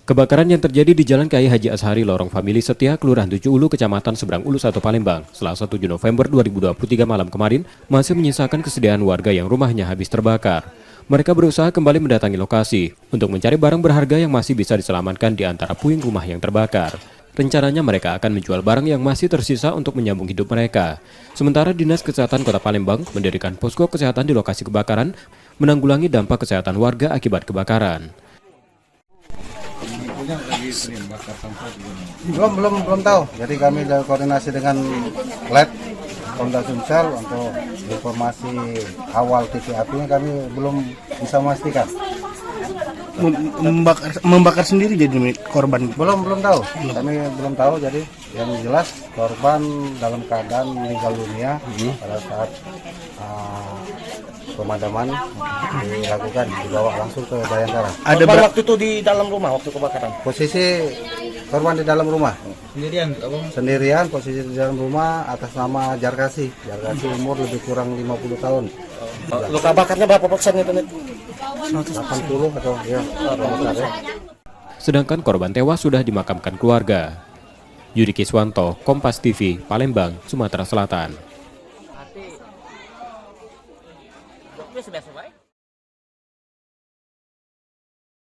Kebakaran yang terjadi di Jalan Kiai Haji Ashari Lorong Famili Setia, Kelurahan Tujuh Ulu, Kecamatan Seberang Ulu 1 Palembang, Selasa 7 November 2023 malam kemarin, masih menyisakan kesedihan warga yang rumahnya habis terbakar. Mereka berusaha kembali mendatangi lokasi untuk mencari barang berharga yang masih bisa diselamatkan di antara puing rumah yang terbakar. Rencananya mereka akan menjual barang yang masih tersisa untuk menyambung hidup mereka. Sementara Dinas Kesehatan Kota Palembang mendirikan posko kesehatan di lokasi kebakaran, menanggulangi dampak kesehatan warga akibat kebakaran. Belum tahu. Jadi kami sudah koordinasi dengan LED Polda Sumsel untuk informasi awal titik apinya kami belum bisa memastikan. Membakar sendiri jadi korban. Belum tahu. Kami belum tahu. Jadi yang jelas korban dalam keadaan meninggal dunia pada saat pemadaman dilakukan, dibawa langsung ke Bayangkara. Ada waktu itu di dalam rumah waktu kebakaran. Posisi korban di dalam rumah. Sendirian, posisi di dalam rumah atas nama Jarkasi. Jarkasi umur lebih kurang 50 tahun. Luka bakarnya berapa persen itu? 80 atau ya. Sedangkan korban tewas sudah dimakamkan keluarga. Yudi Kiswanto, Kompas TV, Palembang, Sumatera Selatan.